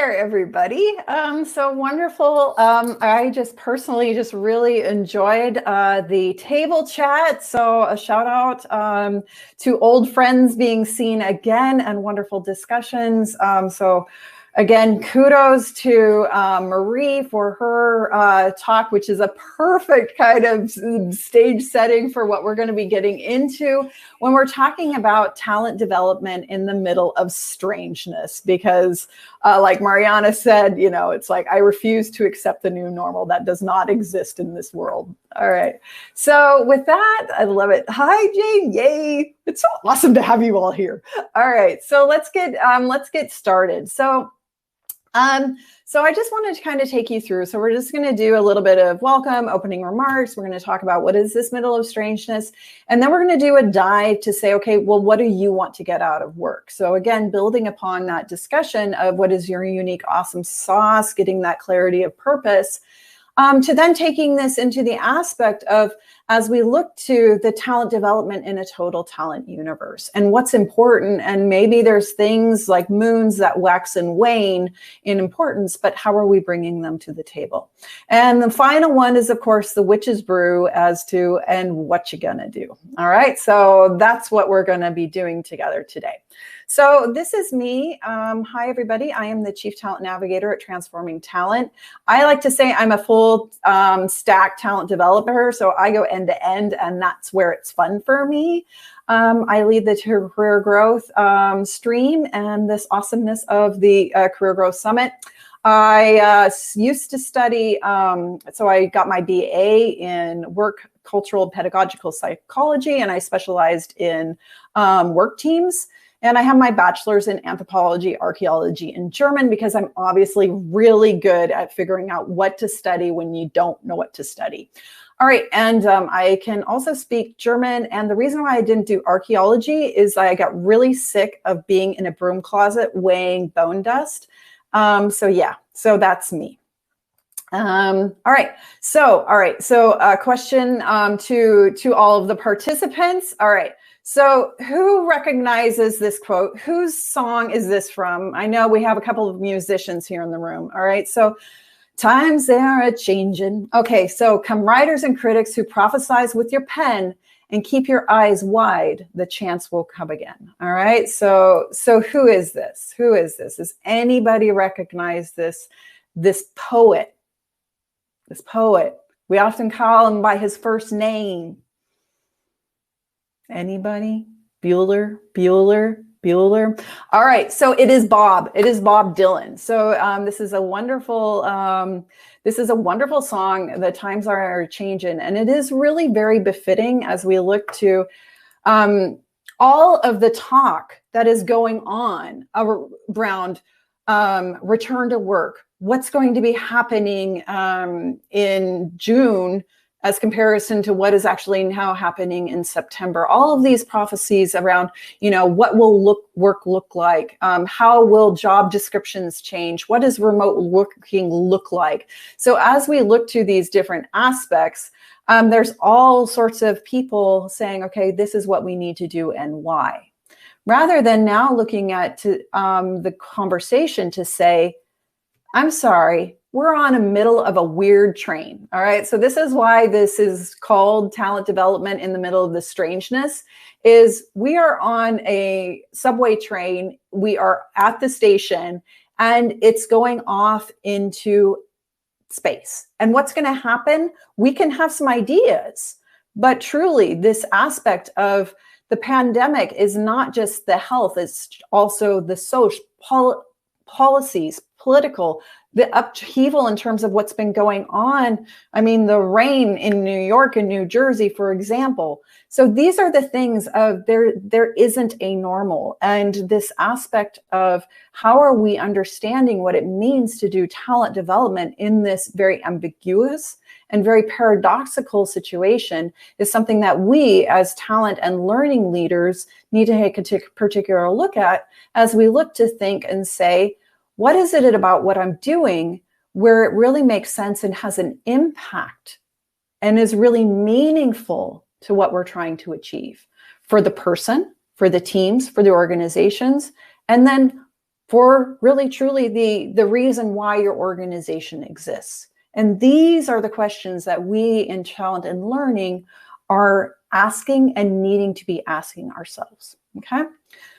there, everybody. So wonderful. I just personally just really enjoyed the table chat. So a shout out to old friends being seen again and wonderful discussions. So again, kudos to Marie for her talk, which is a perfect kind of stage setting for what we're going to be getting into when we're talking about talent development in the middle of strangeness. Because like Mariana said, you know, it's like, I refuse to accept the new normal that does not exist in this world. All right. So with that, I love it. Hi, Jane. Yay. It's so awesome to have you all here. All right. So let's get started. So I just wanted to kind of take you through. So we're just going to do a little bit of welcome, opening remarks. We're going to talk about what is this middle of strangeness. And then we're going to do a dive to say, okay, well, what do you want to get out of work? So again, building upon that discussion of what is your unique, awesome sauce, getting that clarity of purpose, to then taking this into the aspect of, as we look to the talent development in a total talent universe and what's important. And maybe there's things like moons that wax and wane in importance, but how are we bringing them to the table? And the final one is, of course, the witch's brew as to, and what you gonna do. All right, so that's what we're gonna be doing together today. So this is me. Hi, everybody. I am the Chief Talent Navigator at Transforming Talent. I like to say I'm a full stack talent developer. So I go end to end, and that's where it's fun for me. I lead the career growth stream and this awesomeness of the Career Growth Summit. I used to study, so I got my BA in work cultural pedagogical psychology, and I specialized in work teams. And I have my bachelor's in anthropology, archaeology, and German, because I'm obviously really good at figuring out what to study when you don't know what to study. All right, and I can also speak German. And the reason why I didn't do archaeology is I got really sick of being in a broom closet weighing bone dust. So yeah, so that's me. All right. So question to all of the participants. All right. So who recognizes this quote? Whose song is this from? I know we have a couple of musicians here in the room. All right. So times they are a-changin'. Okay. So come writers and critics who prophesize with your pen and keep your eyes wide, the chance will come again. All right. So who is this? Who is this? Does anybody recognize this poet? This poet. We often call him by his first name. Anybody? Bueller. All right, so it is Bob. It is Bob Dylan. So this is a wonderful song. The times are changing, and it is really very befitting as we look to all of the talk that is going on around return to work. What's going to be happening in June as comparison to what is actually now happening in September. All of these prophecies around, you know, what will work look like? How will job descriptions change? What does remote working look like? So as we look to these different aspects, there's all sorts of people saying, okay, this is what we need to do and why. Rather than now looking at the conversation to say, I'm sorry, we're on a middle of a weird train. All right. So this is why this is called talent development in the middle of the strangeness, is we are on a subway train. We are at the station and it's going off into space. And what's going to happen? We can have some ideas, but truly this aspect of the pandemic is not just the health, it's also the social policies, political, the upheaval in terms of what's been going on. I mean, the rain in New York and New Jersey, for example. So these are the things of there isn't a normal. And this aspect of how are we understanding what it means to do talent development in this very ambiguous and very paradoxical situation is something that we as talent and learning leaders need to take a particular look at as we look to think and say, what is it about what I'm doing where it really makes sense and has an impact and is really meaningful to what we're trying to achieve for the person, for the teams, for the organizations, and then for really truly the reason why your organization exists. And these are the questions that we in Talent and Learning are asking and needing to be asking ourselves. Okay.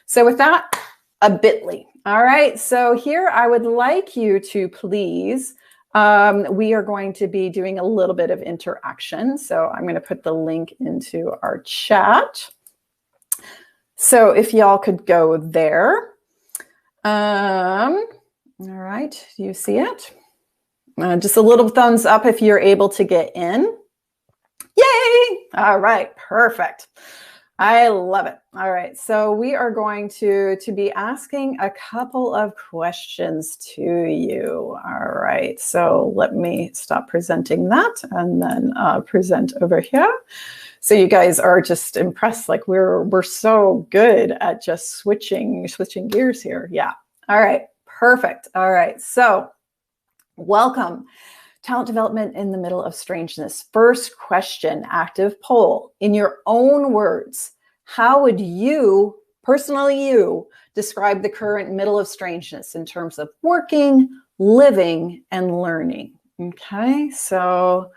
So with that, a bit.ly. All right. So here I would like you to please, we are going to be doing a little bit of interaction. So I'm going to put the link into our chat. So if y'all could go there. All right. Do you see it? Just a little thumbs up if you're able to get in. Yay! All right. Perfect. I love it. All right. So we are going to be asking a couple of questions to you. All right. So let me stop presenting that and then present over here. So you guys are just impressed. Like we're so good at just switching gears here. Yeah. All right. Perfect. All right. So welcome. Talent development in the middle of strangeness. First question, active poll. In your own words, how would you, personally you, describe the current middle of strangeness in terms of working, living, and learning? Okay, so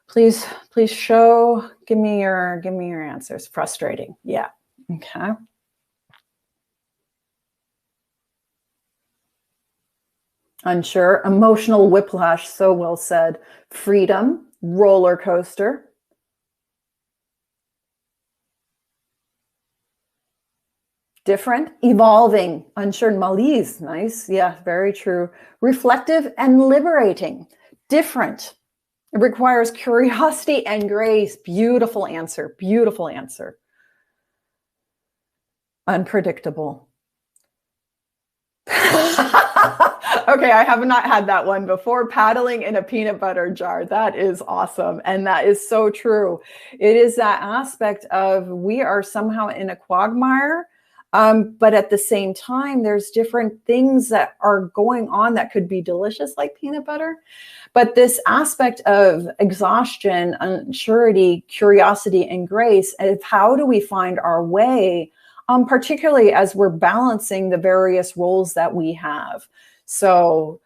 please show, give me your answers. Frustrating. Yeah. Okay. Unsure. Emotional whiplash. So well said. Freedom. Roller coaster. Different. Evolving. Unsure. Malaise. Nice. Yeah, very true. Reflective and liberating. Different. It requires curiosity and grace. Beautiful answer. Beautiful answer. Unpredictable. Okay, I have not had that one before. Paddling in a peanut butter jar. That is awesome. And that is so true. It is that aspect of we are somehow in a quagmire, but at the same time, there's different things that are going on that could be delicious, like peanut butter. But this aspect of exhaustion, unsurety, curiosity, and grace, of how do we find our way, particularly as we're balancing the various roles that we have. So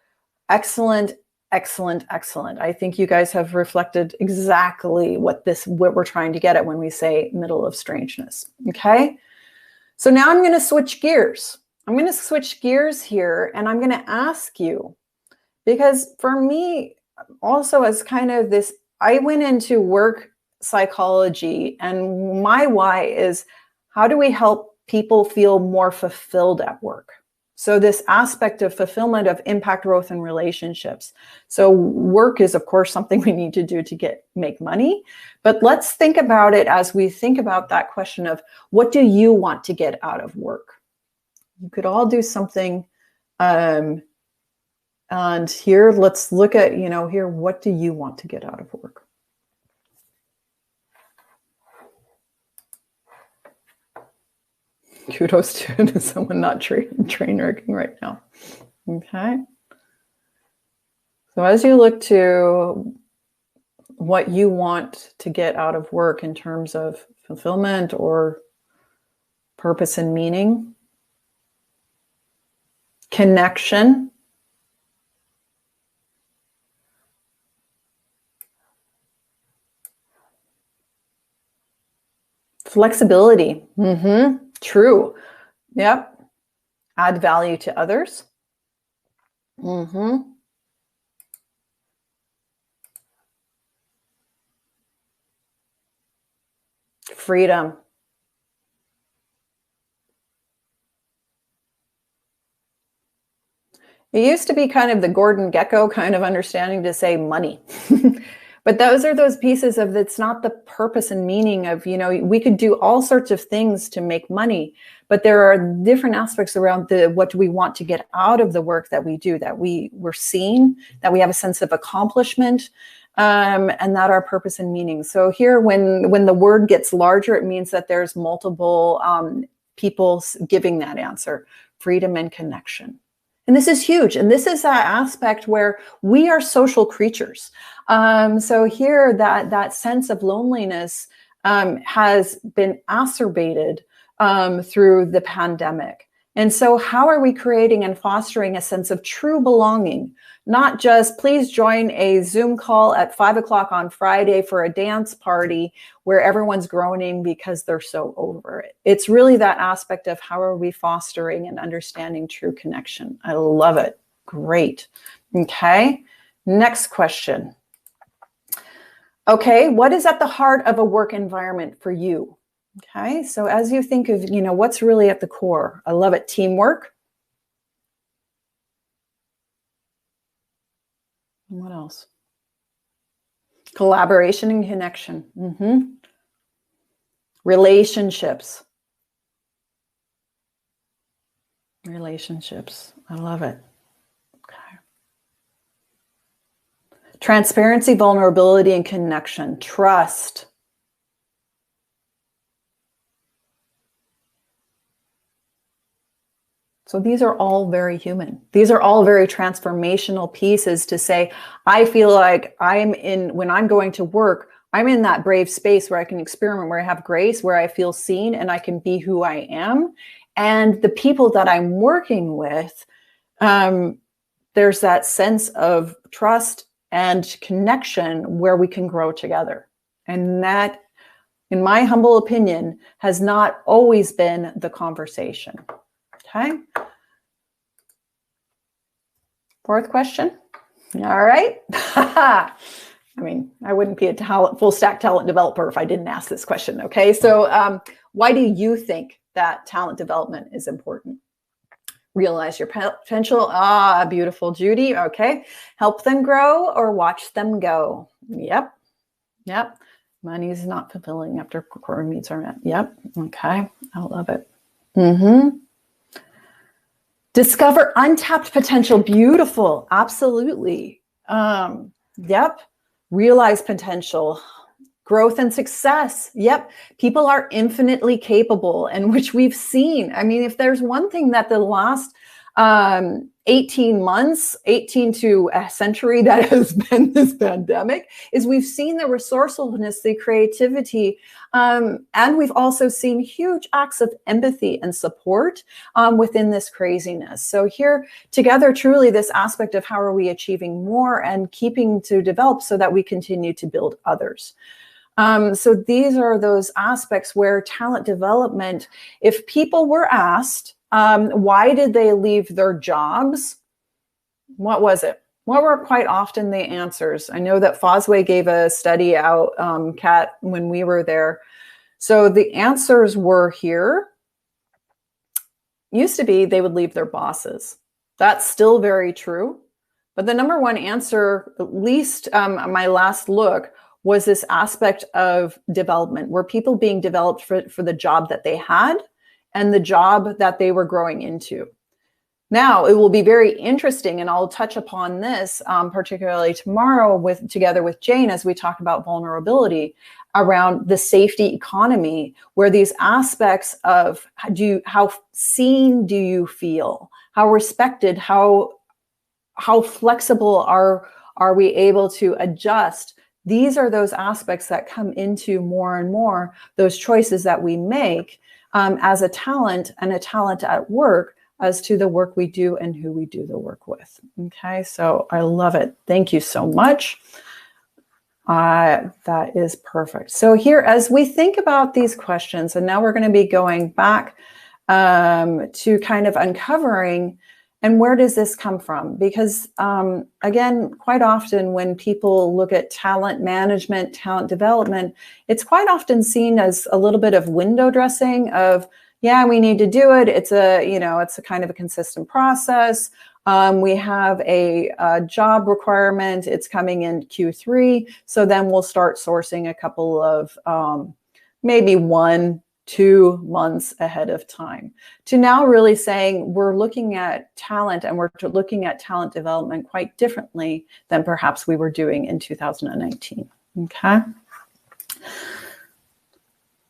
excellent, excellent, excellent. I think you guys have reflected exactly what we're trying to get at when we say middle of strangeness. Okay. So now I'm going to switch gears. I'm going to switch gears here and I'm going to ask you, because for me also as kind of this, I went into work psychology and my why is how do we help people feel more fulfilled at work? So this aspect of fulfillment of impact, growth, and relationships. So work is, of course, something we need to do to make money. But let's think about it as we think about that question of what do you want to get out of work? You could all do something. And here, let's look at, here, what do you want to get out of work? Kudos to someone not train wrecking right now. Okay. So as you look to what you want to get out of work in terms of fulfillment or purpose and meaning, connection, flexibility. True. Yep. Add value to others. Freedom. It used to be kind of the Gordon Gekko kind of understanding to say money. But those are those pieces of it's not the purpose and meaning of, we could do all sorts of things to make money, but there are different aspects around what do we want to get out of the work that we do, that we're seen, that we have a sense of accomplishment, and that our purpose and meaning. So here, when the word gets larger, it means that there's multiple people giving that answer, freedom and connection. And this is huge. And this is that aspect where we are social creatures. So here, that sense of loneliness has been exacerbated through the pandemic. And so how are we creating and fostering a sense of true belonging? Not just, please join a Zoom call at 5 o'clock on Friday for a dance party where everyone's groaning because they're so over it. It's really that aspect of how are we fostering and understanding true connection. I love it. Great. Okay. Next question. Okay, what is at the heart of a work environment for you? Okay, so as you think of, what's really at the core? I love it. Teamwork. What else? Collaboration and connection. Relationships. Relationships. I love it. Okay. Transparency, vulnerability, and connection. Trust. So these are all very human. These are all very transformational pieces to say, I feel like when I'm going to work, I'm in that brave space where I can experiment, where I have grace, where I feel seen and I can be who I am. And the people that I'm working with, there's that sense of trust and connection where we can grow together. And that, in my humble opinion, has not always been the conversation. Okay. Fourth question. All right. I mean, I wouldn't be a full stack talent developer if I didn't ask this question. Okay. So why do you think that talent development is important? Realize your potential. Ah, beautiful, Judy. Okay. Help them grow or watch them go. Yep. Money is not fulfilling after core needs are met. Yep. Okay. I love it. Discover untapped potential. Beautiful. Absolutely. Yep. Realize potential. Growth and success. Yep. People are infinitely capable, and which we've seen. I mean, if there's one thing that the last 18 months, 18 to a century that has been this pandemic, is we've seen the resourcefulness, the creativity, and we've also seen huge acts of empathy and support within this craziness. So here together, truly this aspect of how are we achieving more and keeping to develop so that we continue to build others. So these are those aspects where talent development, if people were asked, why did they leave their jobs? What was it? What were quite often the answers? I know that Fosway gave a study out, Kat, when we were there. So the answers were here. Used to be they would leave their bosses. That's still very true. But the number one answer, at least my last look, was this aspect of development, where people being developed for the job that they had and the job that they were growing into. Now, it will be very interesting, and I'll touch upon this particularly tomorrow together with Jane as we talk about vulnerability around the safety economy, where these aspects of how seen do you feel, how respected, how flexible are we able to adjust. These are those aspects that come into more and more those choices that we make as a talent and a talent at work as to the work we do and who we do the work with. Okay, so I love it. Thank you so much. That is perfect. So here, as we think about these questions, and now we're going to be going back to kind of uncovering, and where does this come from? Because again, quite often when people look at talent management, talent development, it's quite often seen as a little bit of window dressing of, yeah, we need to do it. It's a kind of a consistent process. We have a job requirement. It's coming in Q3. So then we'll start sourcing a couple of maybe 1-2 months ahead of time, to now really saying we're looking at talent and we're looking at talent development quite differently than perhaps we were doing in 2019. Okay.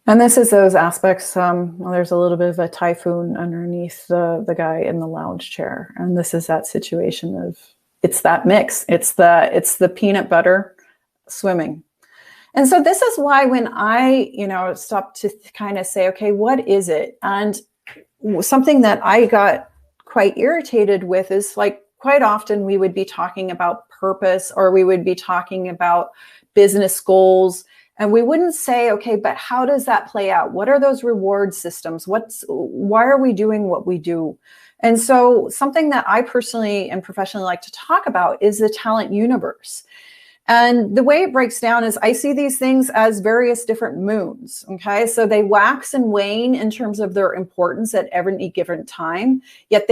And this is those aspects. Well, there's a little bit of a typhoon underneath the guy in the lounge chair. And this is that situation of, it's that mix. It's the peanut butter swimming. And so this is why when I, stopped to kind of say, okay, what is it? And something that I got quite irritated with is like quite often we would be talking about purpose, or we would be talking about business goals, and we wouldn't say, okay, but how does that play out? What are those reward systems? Why are we doing what we do? And so something that I personally and professionally like to talk about is the talent universe. And the way it breaks down is I see these things as various different moons, okay? So they wax and wane in terms of their importance at every given time, yet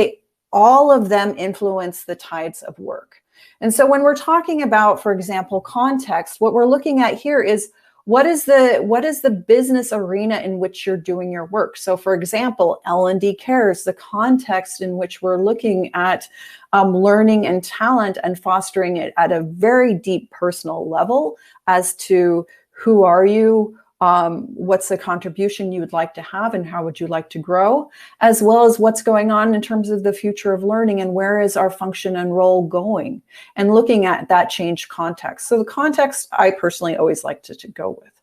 all of them influence the tides of work. And so when we're talking about, for example, context, what we're looking at here is what is the business arena in which you're doing your work? So for example, L&D cares, the context in which we're looking at learning and talent and fostering it at a very deep personal level as to who are you, what's the contribution you would like to have and how would you like to grow, as well as what's going on in terms of the future of learning and where is our function and role going, and looking at that changed context. So the context I personally always like to go with.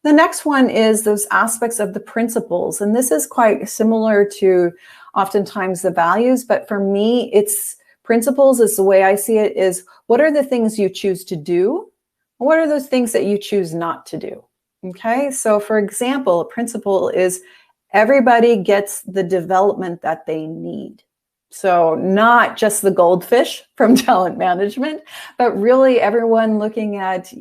The next one is those aspects of the principles, and this is quite similar to oftentimes the values, but for me, it's principles is the way I see it is what are the things you choose to do? What are those things that you choose not to do? Okay, so for example, a principle is everybody gets the development that they need. So not just the goldfish from talent management, but really everyone looking at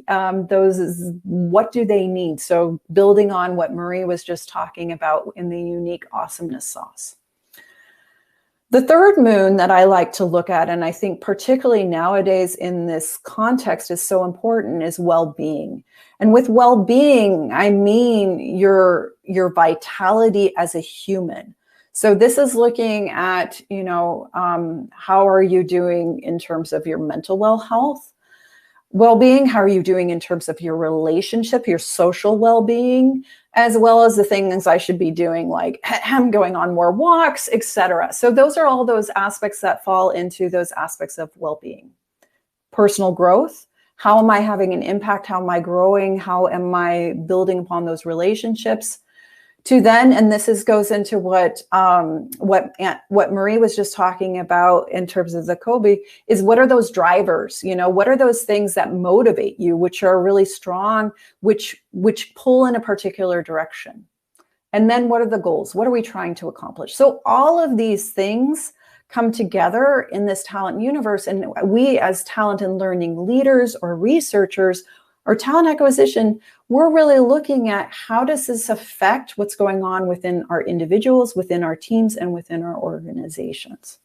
those is what do they need? So building on what Marie was just talking about in the unique awesomeness sauce. The third moon that I like to look at, and I think particularly nowadays in this context is so important, is well-being. And with well-being, I mean your vitality as a human. So this is looking at, how are you doing in terms of your mental well-being? How are you doing in terms of your relationship, your social well-being, as well as the things I should be doing, like going on more walks, etc. So those are all those aspects that fall into those aspects of well-being. Personal growth. How am I having an impact? How am I growing? How am I building upon those relationships? To then, and this goes into what Marie was just talking about in terms of the Kobe, is what are those drivers? What are those things that motivate you, which are really strong, which pull in a particular direction? And then what are the goals? What are we trying to accomplish? So all of these things come together in this talent universe. And we as talent and learning leaders or researchers or talent acquisition, we're really looking at how does this affect what's going on within our individuals, within our teams, and within our organizations.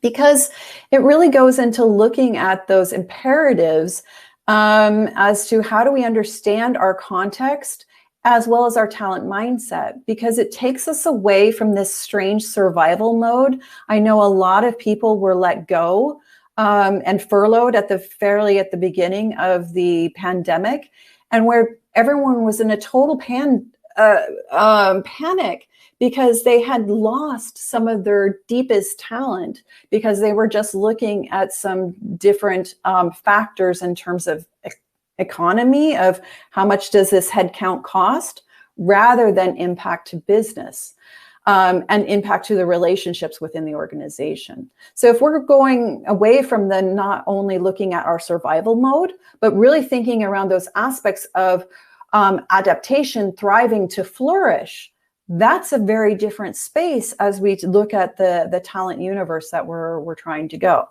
Because it really goes into looking at those imperatives as to how do we understand our context as well as our talent mindset, because it takes us away from this strange survival mode. I know a lot of people were let go and furloughed at the beginning of the pandemic, and where everyone was in a total panic because they had lost some of their deepest talent because they were just looking at some different factors in terms of economy, of how much does this headcount cost, rather than impact to business. And impact to the relationships within the organization. So if we're going away from the not only looking at our survival mode, but really thinking around those aspects of adaptation, thriving to flourish, that's a very different space as we look at the talent universe that we're trying to go.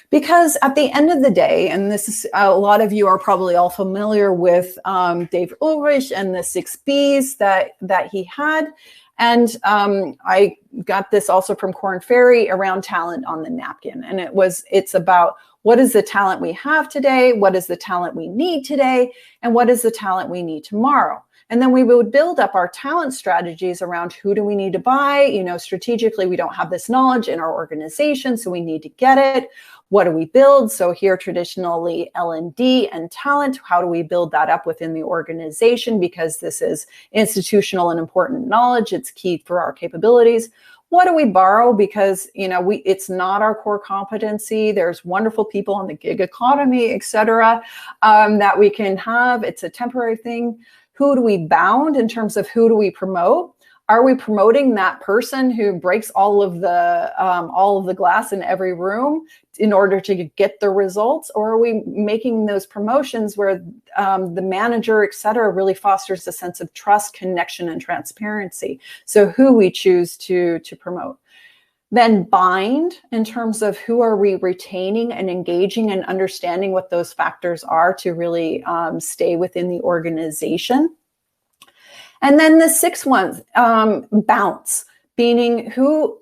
Because at the end of the day, and this is a lot of you are probably all familiar with Dave Ulrich and the 6 Bs that he had. And I got this also from Korn Ferry around talent on the napkin. And it's about what is the talent we have today? What is the talent we need today? And what is the talent we need tomorrow? And then we would build up our talent strategies around who do we need to buy? Strategically, we don't have this knowledge in our organization, so we need to get it. What do we build? So here, traditionally, L&D and talent, how do we build that up within the organization? Because this is institutional and important knowledge. It's key for our capabilities. What do we borrow? Because, it's not our core competency. There's wonderful people in the gig economy, et cetera, that we can have. It's a temporary thing. Who do we bound in terms of who do we promote? Are we promoting that person who breaks all of the glass in every room in order to get the results? Or are we making those promotions where the manager, et cetera, really fosters a sense of trust, connection, and transparency? So who we choose to promote. Then bind, in terms of who are we retaining and engaging and understanding what those factors are to really stay within the organization. And then the sixth one, bounce, meaning who,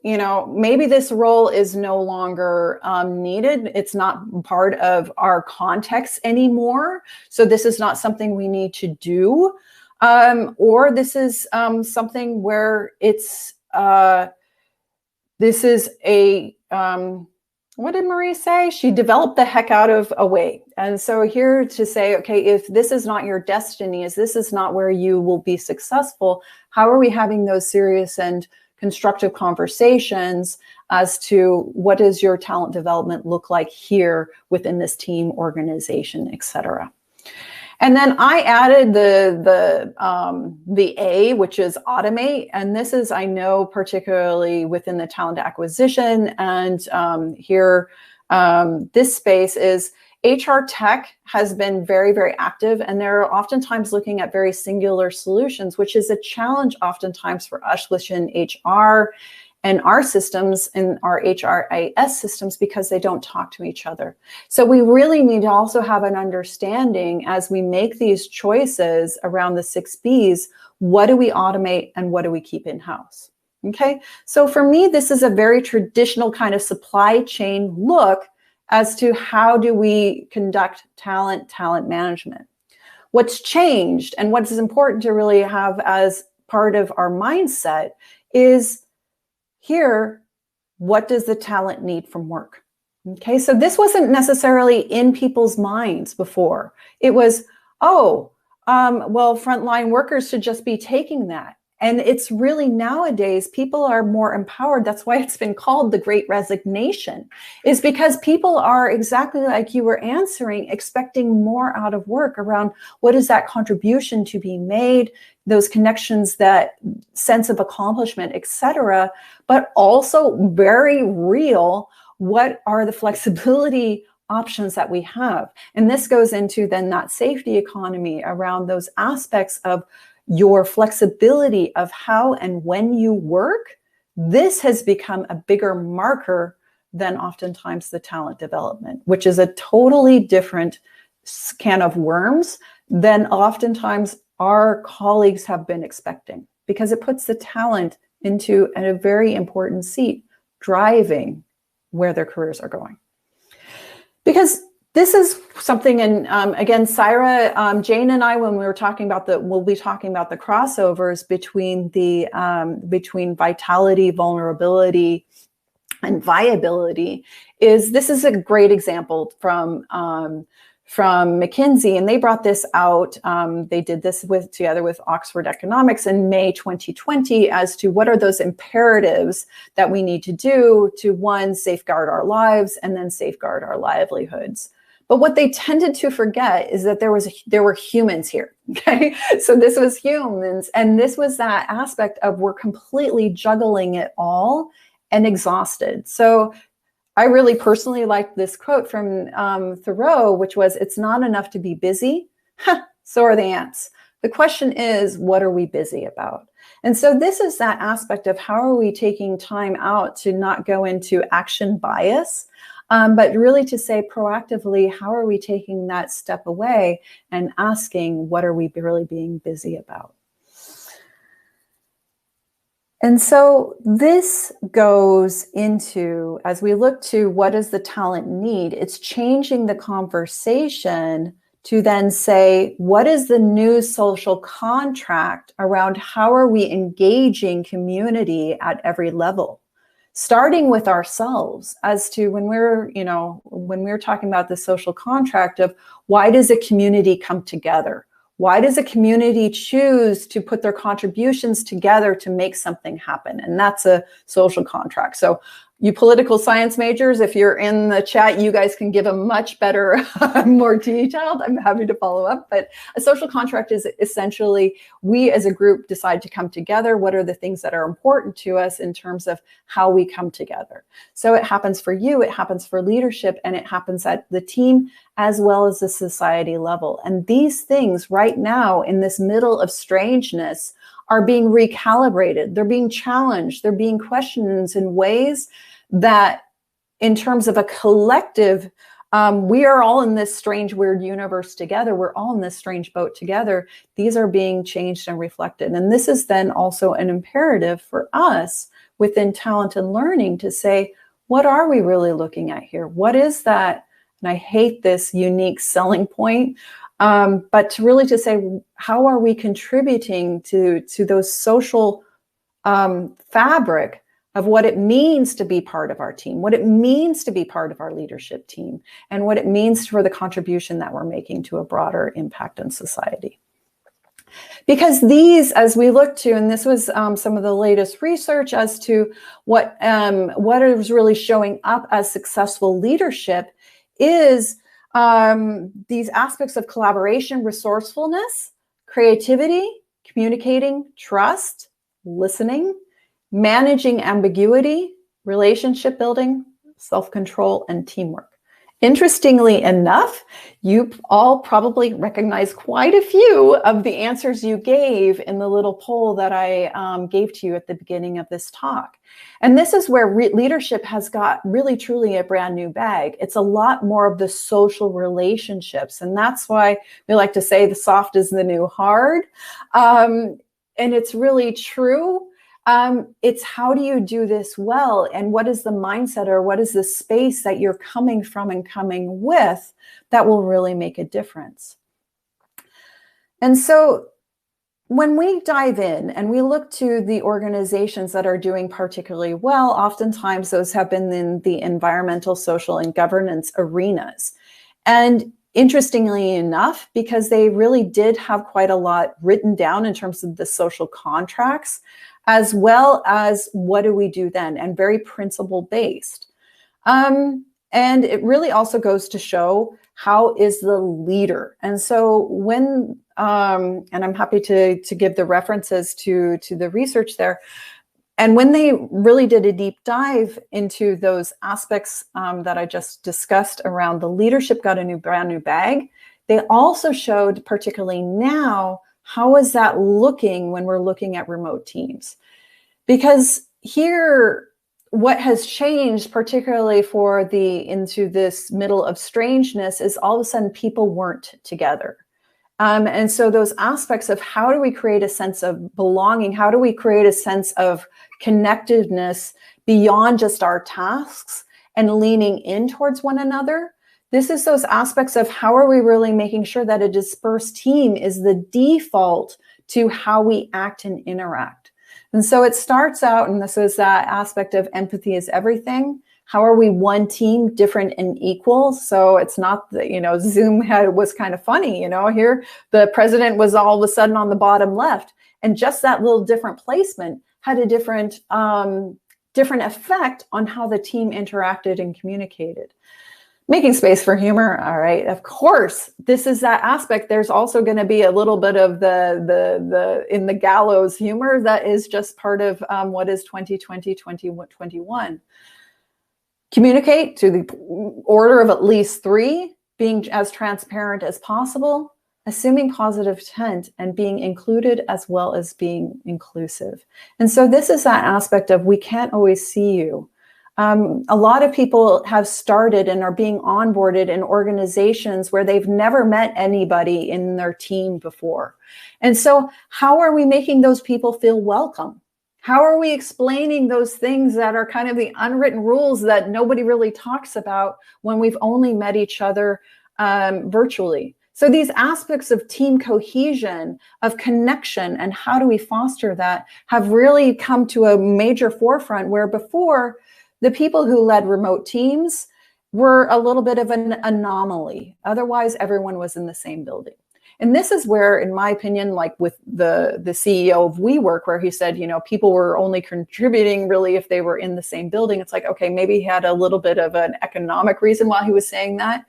maybe this role is no longer needed. It's not part of our context anymore. So this is not something we need to do. Or this is something where it's, this is a, what did Marie say? She developed the heck out of a way. And so here to say, okay, if this is not your destiny, if this is not where you will be successful, how are we having those serious and constructive conversations as to what does your talent development look like here within this team, organization, et cetera. And then I added the A, which is automate. And this is, I know, particularly within the talent acquisition. And here, this space is HR tech has been very, very active. And they're oftentimes looking at very singular solutions, which is a challenge oftentimes for us within HR and our systems and our HRIS systems, because they don't talk to each other. So we really need to also have an understanding as we make these choices around the 6 Bs, what do we automate and what do we keep in-house? Okay, so for me, this is a very traditional kind of supply chain look as to how do we conduct talent management. What's changed and what is important to really have as part of our mindset is here, what does the talent need from work? Okay, so this wasn't necessarily in people's minds before. It was, well, frontline workers should just be taking that. And it's really nowadays, people are more empowered. That's why it's been called the Great Resignation, is because people are exactly like you were answering, expecting more out of work around what is that contribution to be made, those connections, that sense of accomplishment, et cetera, but also very real, what are the flexibility options that we have? And this goes into then that safety economy around those aspects of your flexibility of how and when you work. This has become a bigger marker than oftentimes the talent development, which is a totally different can of worms than oftentimes our colleagues have been expecting, because it puts the talent into a very important seat, driving where their careers are going. Because this is something, and again, Syra, Jane and I, when we were talking about we'll be talking about the crossovers between between vitality, vulnerability, and viability. This is a great example from McKinsey, and they brought this out. They did this together with Oxford Economics in May 2020 as to what are those imperatives that we need to do to, one, safeguard our lives and then safeguard our livelihoods. But what they tended to forget is that there were humans here, okay? So this was humans, and this was that aspect of we're completely juggling it all and exhausted. So I really personally liked this quote from Thoreau, which was, "It's not enough to be busy, so are the ants. The question is, what are we busy about?" And so this is that aspect of how are we taking time out to not go into action bias, but really to say proactively, how are we taking that step away and asking, what are we really being busy about? And so this goes into, as we look to what does the talent need, it's changing the conversation to then say, what is the new social contract around how are we engaging community at every level? Starting with ourselves as to when we're talking about the social contract of why does a community come together? Why does a community choose to put their contributions together to make something happen? And that's a social contract. So You political science majors, if you're in the chat, you guys can give a much better, more detailed. I'm happy to follow up. But a social contract is essentially we as a group decide to come together. What are the things that are important to us in terms of how we come together? So it happens for you, it happens for leadership, and it happens at the team as well as the society level. And these things right now in this middle of strangeness are being recalibrated. They're being challenged. They're being questioned in ways that in terms of a collective, we are all in this strange, weird universe together. We're all in this strange boat together. These are being changed and reflected. And this is then also an imperative for us within talent and learning to say, what are we really looking at here? What is that? And I hate this unique selling point, but to really to say, how are we contributing to those social fabric of what it means to be part of our team, what it means to be part of our leadership team, and what it means for the contribution that we're making to a broader impact in society. Because these, as we look to, and this was some of the latest research as to what is really showing up as successful leadership is these aspects of collaboration, resourcefulness, creativity, communicating, trust, listening, managing ambiguity, relationship building, self-control, and teamwork. Interestingly enough, you all probably recognize quite a few of the answers you gave in the little poll that I gave to you at the beginning of this talk. And this is where leadership has got really, truly a brand new bag. It's a lot more of the social relationships. And that's why we like to say the soft is the new hard. And it's really true. It's how do you do this well, and what is the mindset or what is the space that you're coming from and coming with that will really make a difference. And so when we dive in and we look to the organizations that are doing particularly well, oftentimes those have been in the environmental, social, and governance arenas. And interestingly enough, because they really did have quite a lot written down in terms of the social contracts, as well as what do we do then, and very principle based. And it really also goes to show how is the leader. And so when, and I'm happy to give the references to the research there, and when they really did a deep dive into those aspects that I just discussed around the leadership got a brand new bag, they also showed, particularly now, how is that looking when we're looking at remote teams? Because here, what has changed, particularly for into this middle of strangeness, is all of a sudden people weren't together. And so those aspects of how do we create a sense of belonging? How do we create a sense of connectedness beyond just our tasks and leaning in towards one another? This is those aspects of how are we really making sure that a dispersed team is the default to how we act and interact. And so it starts out, and this is that aspect of empathy is everything. How are we one team, different and equal? So it's not that, Zoom was kind of funny, here the president was all of a sudden on the bottom left, and just that little different placement had a different effect on how the team interacted and communicated. Making space for humor, all right, of course, this is that aspect. There's also going to be a little bit of the in the gallows humor that is just part of what is 2020, 2021. Communicate to the order of at least 3, being as transparent as possible, assuming positive intent, and being included as well as being inclusive. And so this is that aspect of we can't always see you. A lot of people have started and are being onboarded in organizations where they've never met anybody in their team before. And so how are we making those people feel welcome? How are we explaining those things that are kind of the unwritten rules that nobody really talks about when we've only met each other virtually? So these aspects of team cohesion, of connection, and how do we foster that have really come to a major forefront, where before, the people who led remote teams were a little bit of an anomaly. Otherwise, everyone was in the same building. And this is where, in my opinion, like with the CEO of WeWork, where he said, you know, people were only contributing really if they were in the same building. It's like, okay, maybe he had a little bit of an economic reason why he was saying that.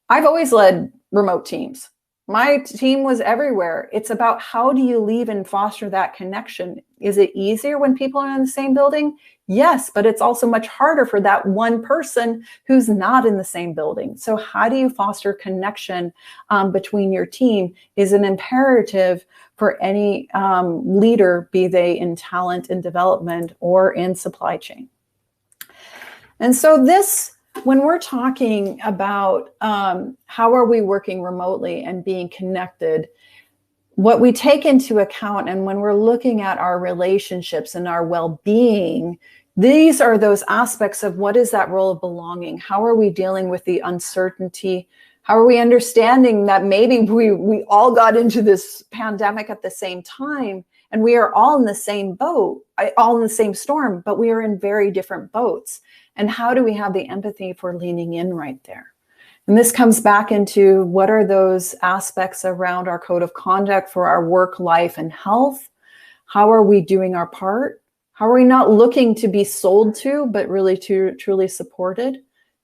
I've always led remote teams. My team was everywhere. It's about how do you leave and foster that connection? Is it easier when people are in the same building? Yes, but it's also much harder for that one person who's not in the same building. So how do you foster connection between your team is an imperative for any leader, be they in talent and development or in supply chain. And so this, when we're talking about how are we working remotely and being connected, what we take into account, and when we're looking at our relationships and our well-being, these are those aspects of what is that role of belonging? How are we dealing with the uncertainty? How are we understanding that maybe we all got into this pandemic at the same time and we are all in the same boat, all in the same storm, but we are in very different boats. And how do we have the empathy for leaning in right there? And this comes back into what are those aspects around our code of conduct for our work, life, and health? How are we doing our part? How are we not looking to be sold to, but really to truly supported?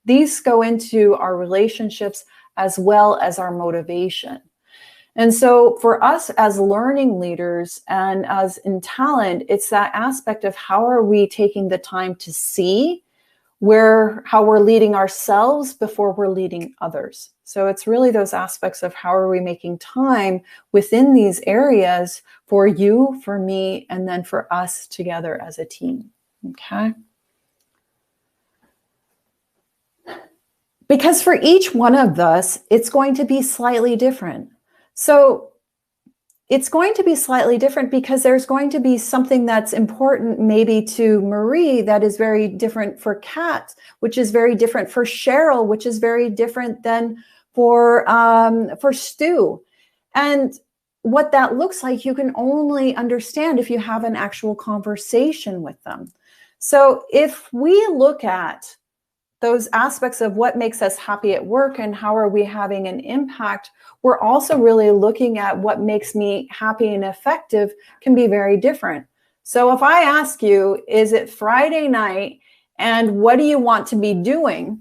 These go into our relationships as well as our motivation. And so for us as learning leaders and as in talent, it's that aspect of how are we taking the time to see how we're leading ourselves before we're leading others. So it's really those aspects of how are we making time within these areas for you, for me, and then for us together as a team, okay? Because for each one of us, it's going to be slightly different. So it's going to be slightly different because there's going to be something that's important maybe to Marie that is very different for Kat, which is very different for Cheryl, which is very different than for Stu. And what that looks like, you can only understand if you have an actual conversation with them. So if we look at those aspects of what makes us happy at work and how are we having an impact, we're also really looking at what makes me happy and effective can be very different. So if I ask you, is it Friday night and what do you want to be doing?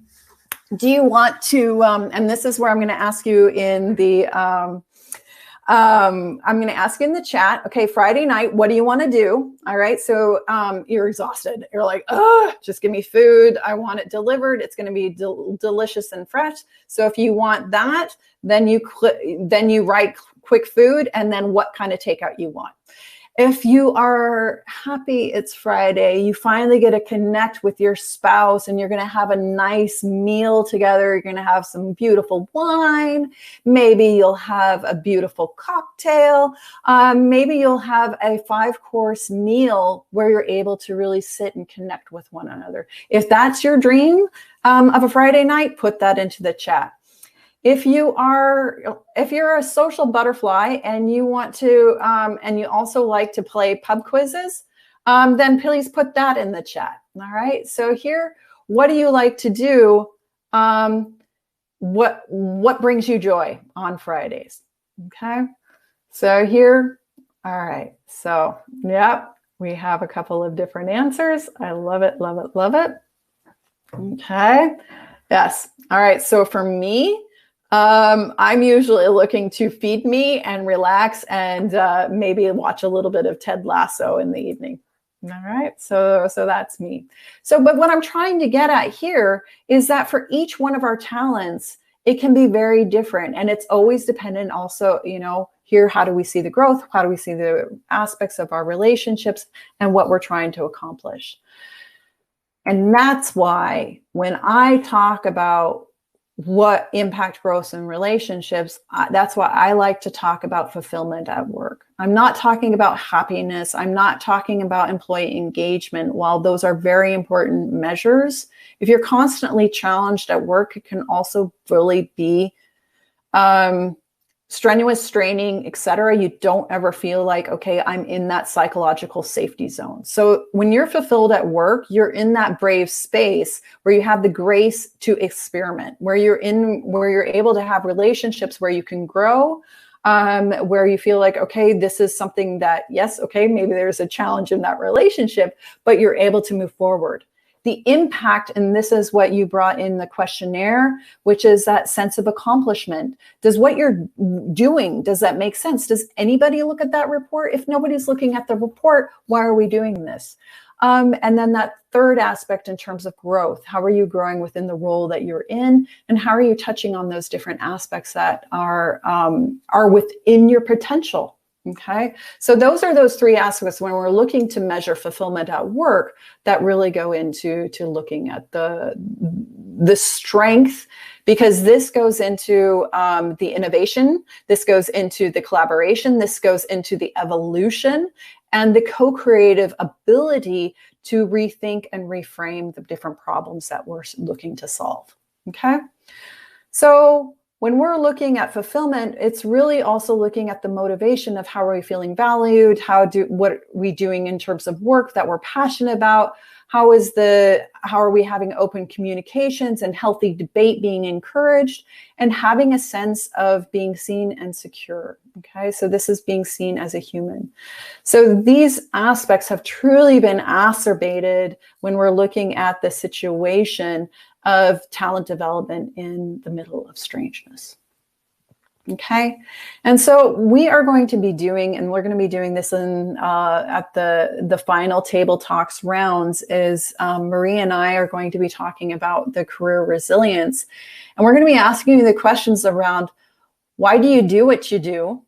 Do you want to, and this is where I'm going to ask you in the, I'm going to ask in the chat, okay, Friday night, what do you want to do? All right. So you're exhausted. You're like, oh, just give me food. I want it delivered. It's going to be delicious and fresh. So if you want that, then you write quick food and then what kind of takeout you want. If you are happy it's Friday, you finally get to connect with your spouse and you're going to have a nice meal together. You're going to have some beautiful wine. Maybe you'll have a beautiful cocktail. Maybe you'll have a 5-course meal where you're able to really sit and connect with one another. If that's your dream of a Friday night, put that into the chat. If you're a social butterfly and you want to, and you also like to play pub quizzes, then please put that in the chat. All right. So here, what do you like to do? What brings you joy on Fridays? Okay. So here, all right. So, yep, we have a couple of different answers. I love it, love it, love it. Okay. Yes. All right. So for me, I'm usually looking to feed me and relax and maybe watch a little bit of Ted Lasso in the evening. All right, so that's me. So, but what I'm trying to get at here is that for each one of our talents, it can be very different, and it's always dependent also, you know, here, how do we see the growth? How do we see the aspects of our relationships and what we're trying to accomplish? And that's why when I talk about what impact growth in relationships, that's why I like to talk about fulfillment at work. I'm not talking about happiness. I'm not talking about employee engagement. While those are very important measures, if you're constantly challenged at work, it can also really be strenuous, straining, etc. You don't ever feel like, okay, I'm in that psychological safety zone. So when you're fulfilled at work, you're in that brave space where you have the grace to experiment, where you're able to have relationships where you can grow, where you feel like, okay, this is something that, yes, okay, maybe there's a challenge in that relationship, but you're able to move forward. The impact, and this is what you brought in the questionnaire, which is that sense of accomplishment. Does what you're doing, does that make sense? Does anybody look at that report? If nobody's looking at the report, why are we doing this? And then that third aspect in terms of growth, how are you growing within the role that you're in? And how are you touching on those different aspects that are within your potential? Okay, so those are those three aspects when we're looking to measure fulfillment at work that really go into looking at the strength, because this goes into the innovation, this goes into the collaboration, this goes into the evolution, and the co-creative ability to rethink and reframe the different problems that we're looking to solve. Okay, so when we're looking at fulfillment, it's really also looking at the motivation of how are we feeling valued, what are we doing in terms of work that we're passionate about, how are we having open communications and healthy debate being encouraged, and having a sense of being seen and secure. Okay, so this is being seen as a human. So these aspects have truly been exacerbated when we're looking at the situation of talent development in the middle of strangeness. Okay, and so we are going to be doing, and we're going to be doing this in at the final table talks rounds, is Marie and I are going to be talking about the career resilience, and we're going to be asking you the questions around why do you do what you do,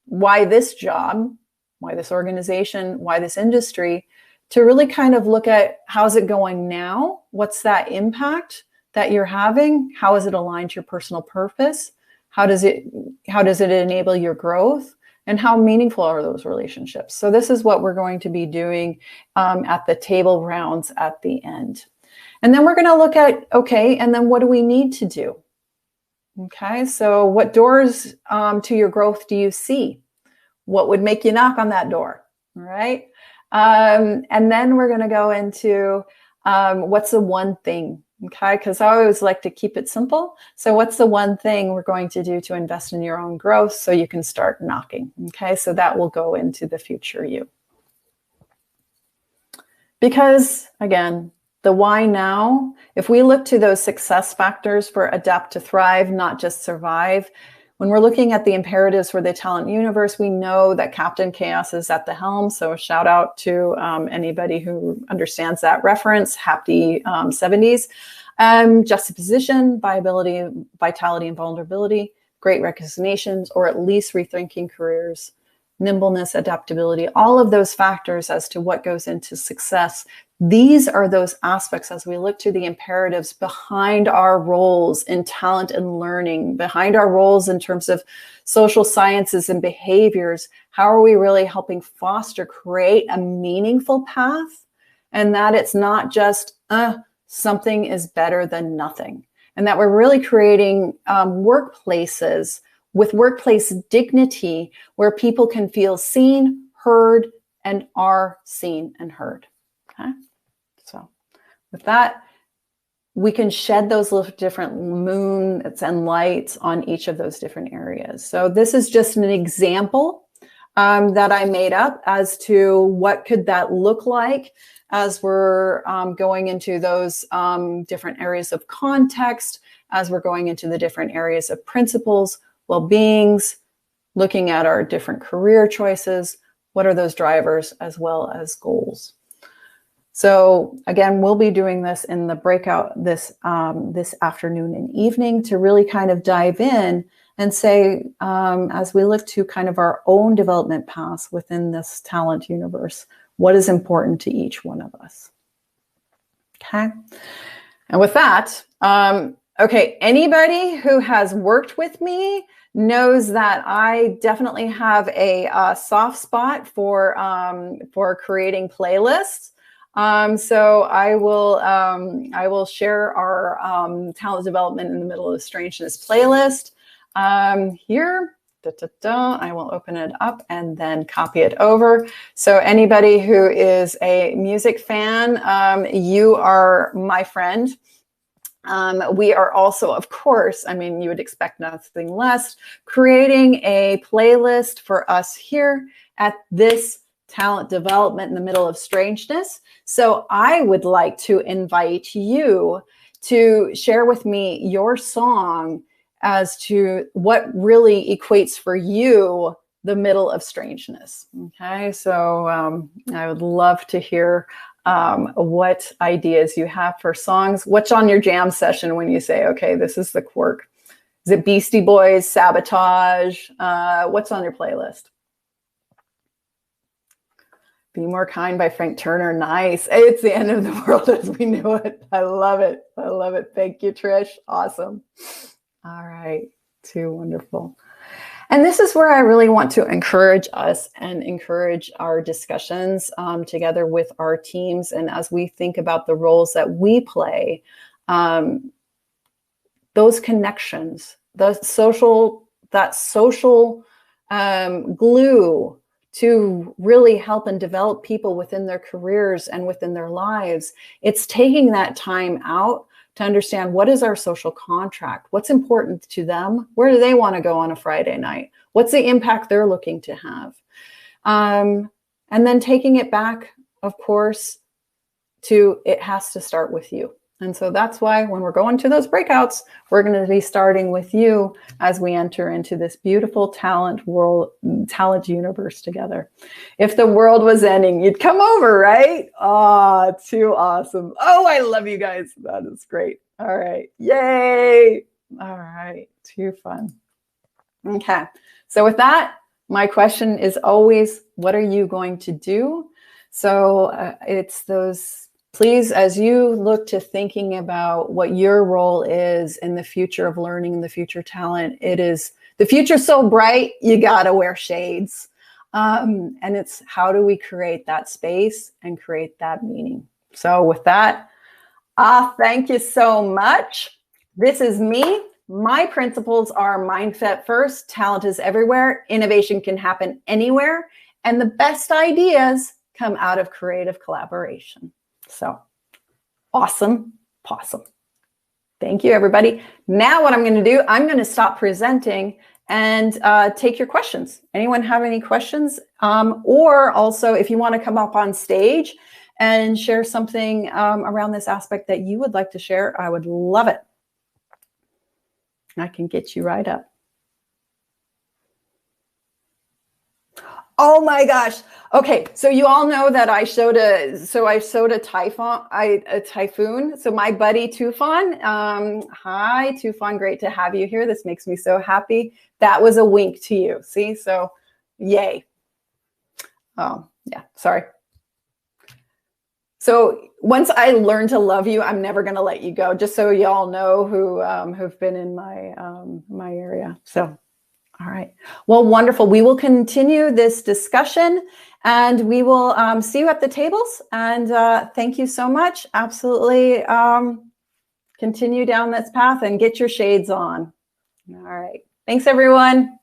why this job, why this organization, why this industry, to really kind of look at how's it going now, what's that impact that you're having, how is it aligned to your personal purpose, how does it enable your growth, and how meaningful are those relationships. So this is what we're going to be doing at the table rounds at the end. And then we're going to look at, okay, and then what do we need to do? Okay, so what doors to your growth do you see? What would make you knock on that door? All right. And then we're going to go into what's the one thing, okay? Because I always like to keep it simple. So what's the one thing we're going to do to invest in your own growth so you can start knocking, okay? So that will go into the future you. Because, again, the why now, if we look to those success factors for adapt to thrive, not just survive, when we're looking at the imperatives for the talent universe, we know that Captain Chaos is at the helm. So shout out to anybody who understands that reference. Happy 70s. Juxtaposition, viability, vitality, and vulnerability, great resignations, or at least rethinking careers, nimbleness, adaptability, all of those factors as to what goes into success. These are those aspects as we look to the imperatives behind our roles in talent and learning, behind our roles in terms of social sciences and behaviors. How are we really helping foster, create a meaningful path? And that it's not just something is better than nothing. And that we're really creating workplaces with workplace dignity where people can feel seen, heard, and are seen and heard. Okay. So with that, we can shed those little different moons and lights on each of those different areas. So this is just an example that I made up as to what could that look like as we're going into those different areas of context, as we're going into the different areas of principles, well-beings, looking at our different career choices, what are those drivers, as well as goals. So again, we'll be doing this in the breakout this afternoon and evening to really kind of dive in and say, as we look to kind of our own development paths within this talent universe, what is important to each one of us. Okay. And with that, okay, anybody who has worked with me knows that I definitely have a soft spot for creating playlists. So I will share our talent development in the middle of strangeness playlist here. I will open it up and then copy it over. So anybody who is a music fan, you are my friend. We are also, of course, I mean, you would expect nothing less, creating a playlist for us here at this talent development in the middle of strangeness. So I would like to invite you to share with me your song as to what really equates for you the middle of strangeness. Okay, so I would love to hear what ideas you have for songs. What's on your jam session when you say, okay, this is the quirk? Is it Beastie Boys, Sabotage? What's on your playlist? Be More Kind by Frank Turner. Nice. It's the end of the world as we knew it. I love it. I love it. Thank you, Trish. Awesome. All right. Too wonderful. And this is where I really want to encourage us and encourage our discussions together with our teams. And as we think about the roles that we play, those connections, that social glue to really help and develop people within their careers and within their lives, it's taking that time out to understand what is our social contract, what's important to them, where do they want to go on a Friday night, what's the impact they're looking to have. And then taking it back, of course, to it has to start with you. And so that's why when we're going to those breakouts, we're going to be starting with you as we enter into this beautiful talent universe together. If the world was ending, you'd come over, right? Oh, too awesome. Oh, I love you guys. That is great. All right. Yay. All right. Too fun. Okay. So with that, my question is always, what are you going to do? So it's those. Please, as you look to thinking about what your role is in the future of learning and the future talent, it is the future's so bright, you gotta wear shades. And it's how do we create that space and create that meaning? So with that, thank you so much. This is me. My principles are mindset first, talent is everywhere, innovation can happen anywhere, and the best ideas come out of creative collaboration. So awesome, possum. Thank you, everybody. Now what I'm going to do, I'm going to stop presenting and take your questions. Anyone have any questions? Or also, if you want to come up on stage and share something around this aspect that you would like to share, I would love it. I can get you right up. Oh my gosh. Okay, so you all know that I showed a typhoon. So my buddy Tufan, hi Tufan, great to have you here. This makes me so happy. That was a wink to you. See, so yay. Oh yeah, sorry. So once I learn to love you, I'm never going to let you go. Just so y'all know who have been in my my area. So. All right. Well, wonderful. We will continue this discussion and we will see you at the tables. And thank you so much. Absolutely. Continue down this path and get your shades on. All right. Thanks, everyone.